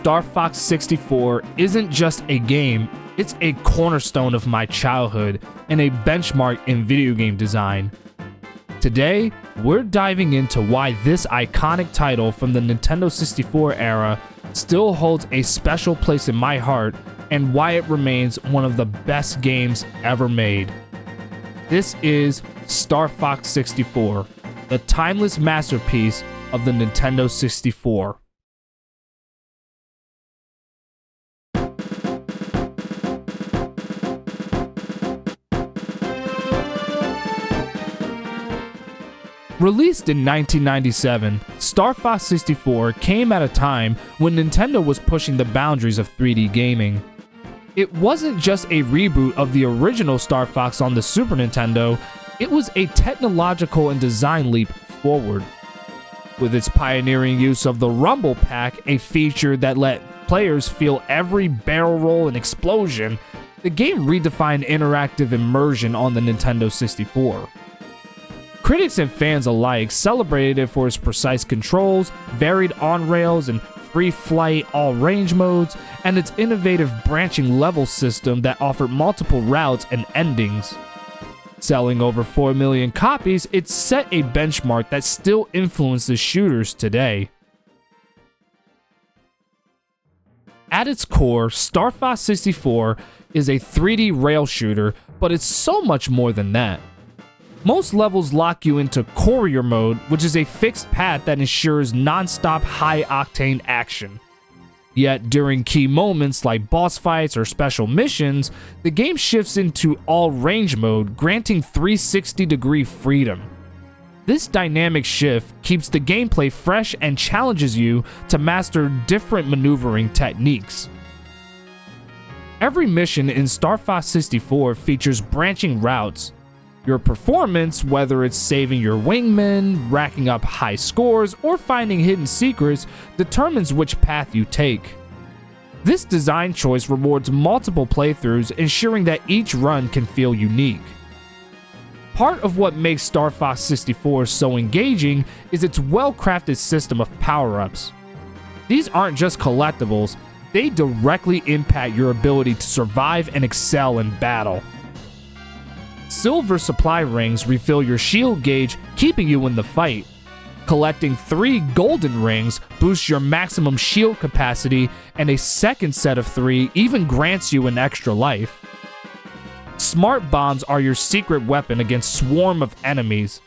Star Fox 64 isn't just a game, it's a cornerstone of my childhood and a benchmark in video game design. Today, we're diving into why this iconic title from the Nintendo 64 era still holds a special place in my heart and why it remains one of the best games ever made. This is Star Fox 64, the timeless masterpiece of the Nintendo 64. Released in 1997, Star Fox 64 came at a time when Nintendo was pushing the boundaries of 3D gaming. It wasn't just a reboot of the original Star Fox on the Super Nintendo, it was a technological and design leap forward. With its pioneering use of the Rumble Pack, a feature that let players feel every barrel roll and explosion, the game redefined interactive immersion on the Nintendo 64. Critics and fans alike celebrated it for its precise controls, varied on-rails and free flight all-range modes, and its innovative branching level system that offered multiple routes and endings. Selling over 4 million copies, it set a benchmark that still influences shooters today. At its core, Star Fox 64 is a 3D rail shooter, but it's so much more than that. Most levels lock you into Courier mode, which is a fixed path that ensures non-stop high-octane action. Yet during key moments like boss fights or special missions, the game shifts into all-range mode, granting 360-degree freedom. This dynamic shift keeps the gameplay fresh and challenges you to master different maneuvering techniques. Every mission in Star Fox 64 features branching routes. Your performance, whether it's saving your wingmen, racking up high scores, or finding hidden secrets, determines which path you take. This design choice rewards multiple playthroughs, ensuring that each run can feel unique. Part of what makes Star Fox 64 so engaging is its well-crafted system of power-ups. These aren't just collectibles, they directly impact your ability to survive and excel in battle. Silver supply rings refill your shield gauge, keeping you in the fight. Collecting 3 golden rings boosts your maximum shield capacity, and a second set of 3 even grants you an extra life. Smart bombs are your secret weapon against swarm of enemies.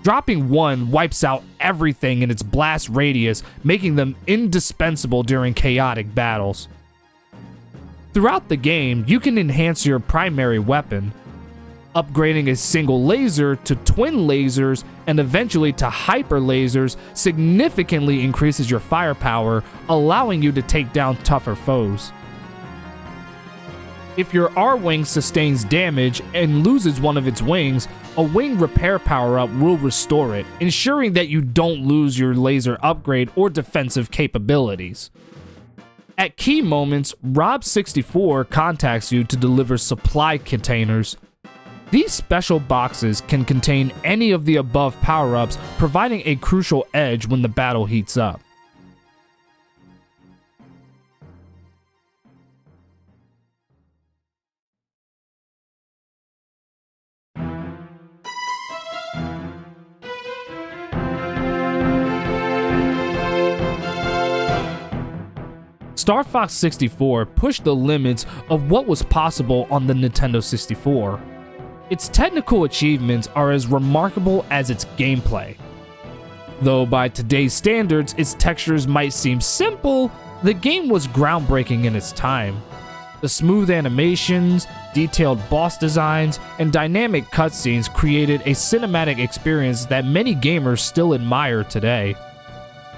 Dropping one wipes out everything in its blast radius, making them indispensable during chaotic battles. Throughout the game, you can enhance your primary weapon. Upgrading a single laser to twin lasers and eventually to hyper lasers significantly increases your firepower, allowing you to take down tougher foes. If your R-Wing sustains damage and loses one of its wings, a wing repair power-up will restore it, ensuring that you don't lose your laser upgrade or defensive capabilities. At key moments, Rob64 contacts you to deliver supply containers. These special boxes can contain any of the above power-ups, providing a crucial edge when the battle heats up. Star Fox 64 pushed the limits of what was possible on the Nintendo 64. Its technical achievements are as remarkable as its gameplay. Though by today's standards, its textures might seem simple, the game was groundbreaking in its time. The smooth animations, detailed boss designs, and dynamic cutscenes created a cinematic experience that many gamers still admire today.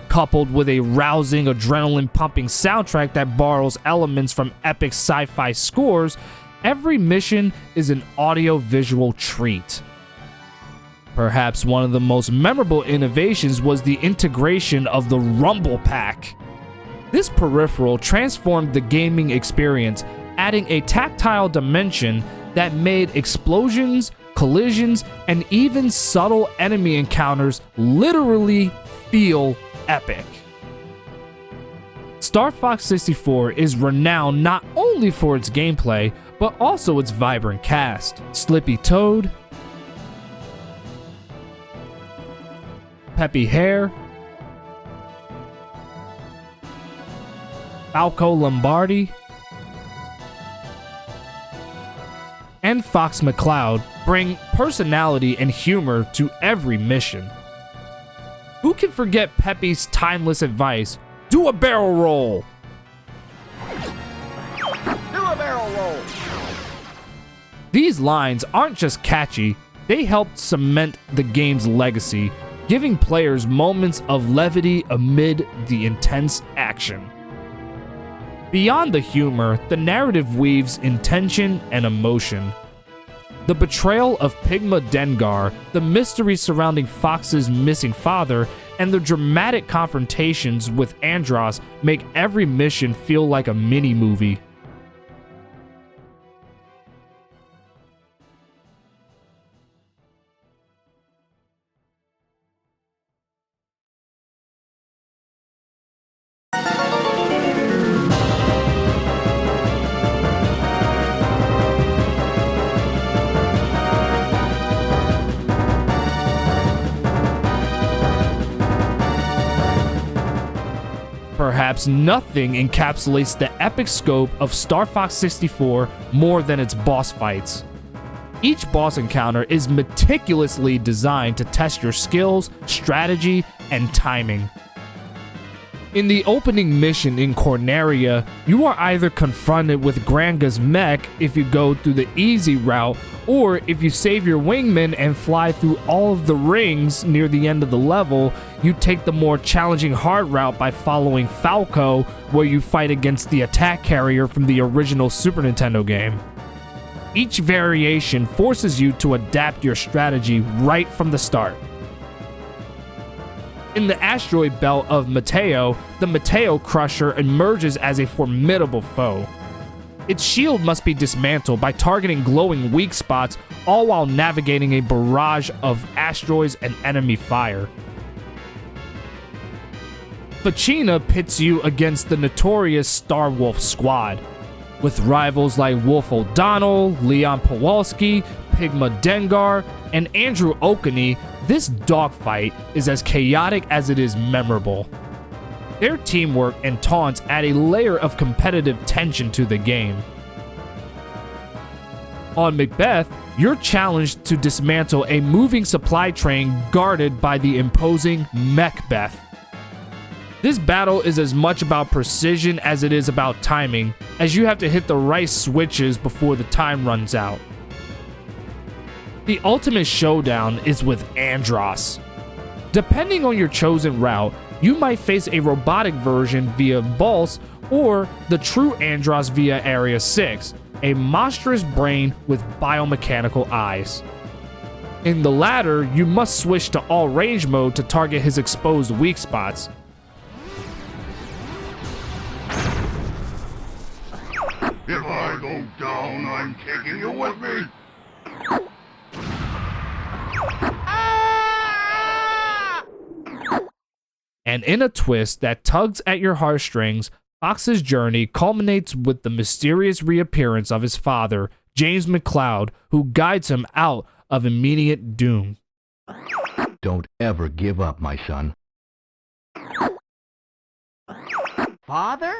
Coupled with a rousing, adrenaline-pumping soundtrack that borrows elements from epic sci-fi scores, every mission is an audio-visual treat. Perhaps one of the most memorable innovations was the integration of the Rumble Pack. This peripheral transformed the gaming experience, adding a tactile dimension that made explosions, collisions, and even subtle enemy encounters literally feel epic. Star Fox 64 is renowned not only for its gameplay, but also its vibrant cast. Slippy Toad, Peppy Hare, Falco Lombardi, and Fox McCloud bring personality and humor to every mission. Who can forget Peppy's timeless advice, "Do a barrel roll"? Do a barrel roll! These lines aren't just catchy, they helped cement the game's legacy, giving players moments of levity amid the intense action. Beyond the humor, the narrative weaves intention and emotion. The betrayal of Pigma Dengar, the mystery surrounding Fox's missing father, and the dramatic confrontations with Andross make every mission feel like a mini-movie. Perhaps nothing encapsulates the epic scope of Star Fox 64 more than its boss fights. Each boss encounter is meticulously designed to test your skills, strategy, and timing. In the opening mission in Corneria, you are either confronted with Granga's mech if you go through the easy route, or if you save your wingman and fly through all of the rings near the end of the level, you take the more challenging hard route by following Falco, where you fight against the attack carrier from the original Super Nintendo game. Each variation forces you to adapt your strategy right from the start. In the asteroid belt of Mateo, the Mateo Crusher emerges as a formidable foe. Its shield must be dismantled by targeting glowing weak spots, all while navigating a barrage of asteroids and enemy fire. Fachina pits you against the notorious Starwolf squad. With rivals like Wolf O'Donnell, Leon Kowalski, Pigma Dengar, and Andrew Okuni, this dogfight is as chaotic as it is memorable. Their teamwork and taunts add a layer of competitive tension to the game. On Macbeth, you're challenged to dismantle a moving supply train guarded by the imposing Mechbeth. This battle is as much about precision as it is about timing, as you have to hit the right switches before the time runs out. The ultimate showdown is with Andross. Depending on your chosen route, you might face a robotic version via Bulse or the true Andross via Area 6, a monstrous brain with biomechanical eyes. In the latter, you must switch to all range mode to target his exposed weak spots. If I go down, I'm taking you with me. And in a twist that tugs at your heartstrings, Fox's journey culminates with the mysterious reappearance of his father, James McCloud, who guides him out of immediate doom. Don't ever give up, my son. Father?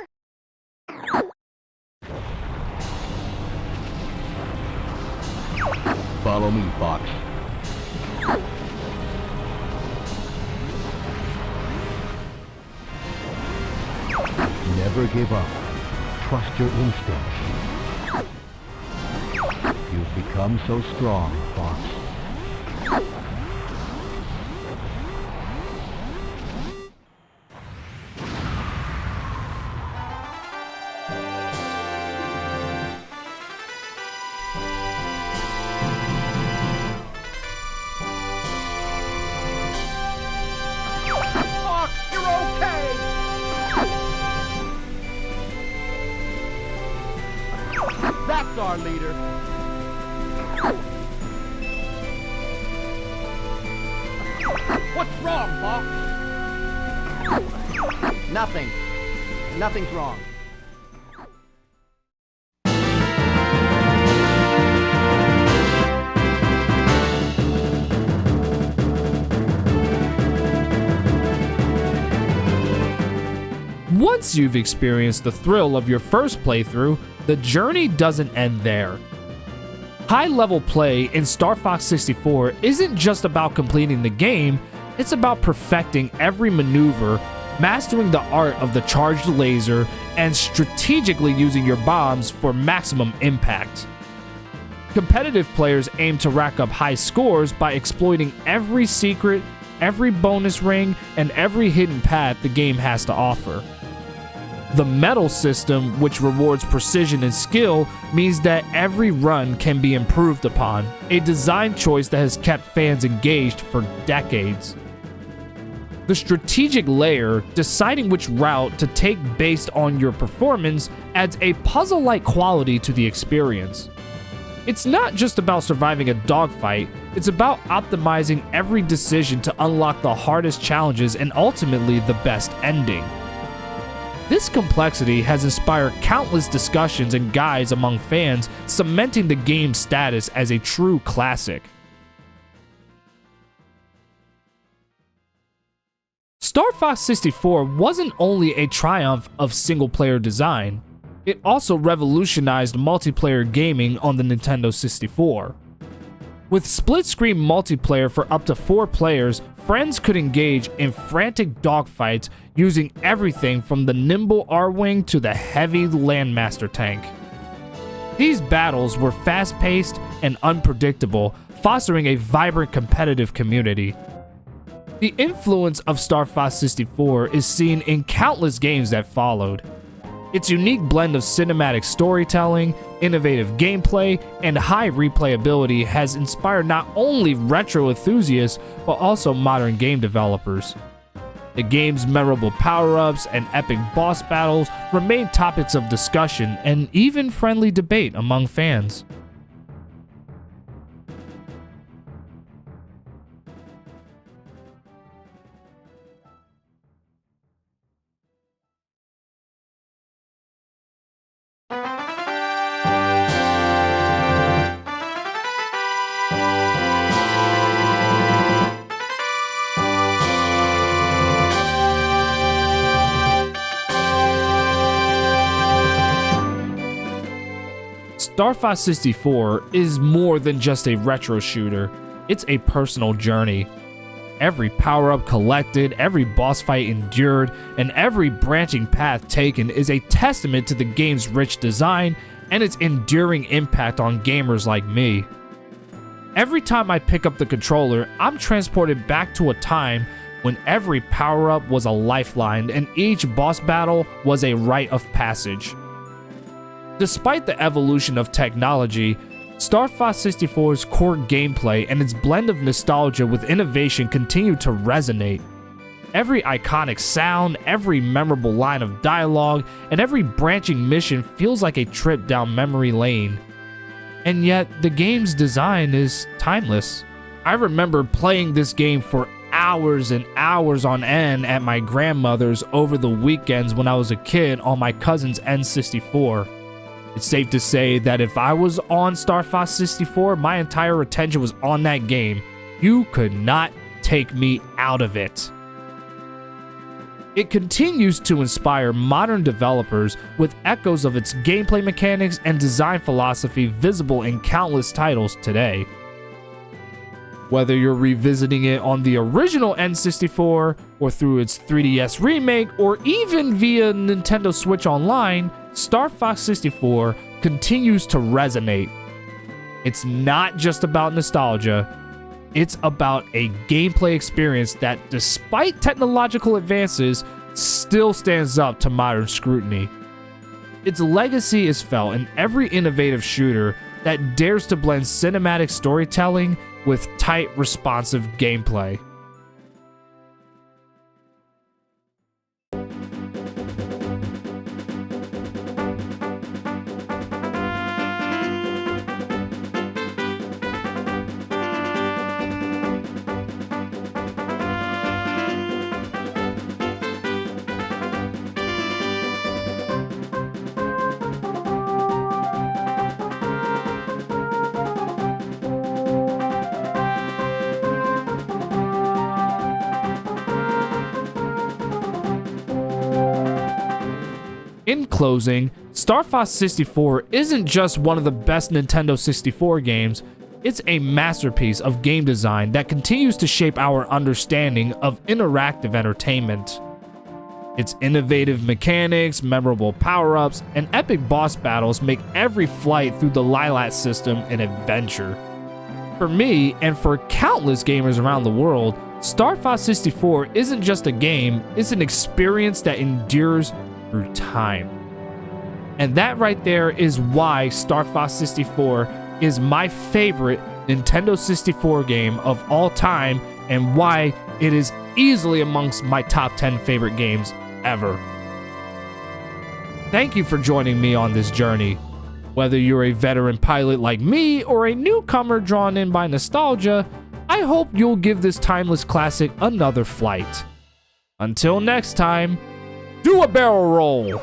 Follow me, Fox. Never give up. Trust your instincts. You've become so strong, Fox. Fox, you're okay! That's our leader. What's wrong, Fox? Nothing. Nothing's wrong. Once you've experienced the thrill of your first playthrough, the journey doesn't end there. High-level play in Star Fox 64 isn't just about completing the game, it's about perfecting every maneuver, mastering the art of the charged laser, and strategically using your bombs for maximum impact. Competitive players aim to rack up high scores by exploiting every secret, every bonus ring, and every hidden path the game has to offer. The medal system, which rewards precision and skill, means that every run can be improved upon, a design choice that has kept fans engaged for decades. The strategic layer, deciding which route to take based on your performance, adds a puzzle-like quality to the experience. It's not just about surviving a dogfight, it's about optimizing every decision to unlock the hardest challenges and ultimately the best ending. This complexity has inspired countless discussions and guides among fans, cementing the game's status as a true classic. Star Fox 64 wasn't only a triumph of single-player design, it also revolutionized multiplayer gaming on the Nintendo 64. With split-screen multiplayer for up to 4 players, friends could engage in frantic dogfights using everything from the nimble R-Wing to the heavy Landmaster tank. These battles were fast-paced and unpredictable, fostering a vibrant competitive community. The influence of Star Fox 64 is seen in countless games that followed. Its unique blend of cinematic storytelling, innovative gameplay, and high replayability has inspired not only retro enthusiasts, but also modern game developers. The game's memorable power-ups and epic boss battles remain topics of discussion and even friendly debate among fans. Star Fox 64 is more than just a retro shooter, it's a personal journey. Every power-up collected, every boss fight endured, and every branching path taken is a testament to the game's rich design and its enduring impact on gamers like me. Every time I pick up the controller, I'm transported back to a time when every power-up was a lifeline and each boss battle was a rite of passage. Despite the evolution of technology, Star Fox 64's core gameplay and its blend of nostalgia with innovation continue to resonate. Every iconic sound, every memorable line of dialogue, and every branching mission feels like a trip down memory lane. And yet, the game's design is timeless. I remember playing this game for hours and hours on end at my grandmother's over the weekends when I was a kid on my cousin's N64. It's safe to say that if I was on Star Fox 64, my entire attention was on that game. You could not take me out of it. It continues to inspire modern developers with echoes of its gameplay mechanics and design philosophy visible in countless titles today. Whether you're revisiting it on the original N64, or through its 3DS remake, or even via Nintendo Switch Online, Star Fox 64 continues to resonate. It's not just about nostalgia, it's about a gameplay experience that, despite technological advances, still stands up to modern scrutiny. Its legacy is felt in every innovative shooter that dares to blend cinematic storytelling with tight, responsive gameplay. In closing, Star Fox 64 isn't just one of the best Nintendo 64 games, it's a masterpiece of game design that continues to shape our understanding of interactive entertainment. Its innovative mechanics, memorable power-ups, and epic boss battles make every flight through the Lilat system an adventure. For me, and for countless gamers around the world, Star Fox 64 isn't just a game, it's an experience that endures through time. And that right there is why Star Fox 64 is my favorite Nintendo 64 game of all time, and why it is easily amongst my top 10 favorite games ever. Thank you for joining me on this journey. Whether you're a veteran pilot like me or a newcomer drawn in by nostalgia, I hope you'll give this timeless classic another flight. Until next time, do a barrel roll!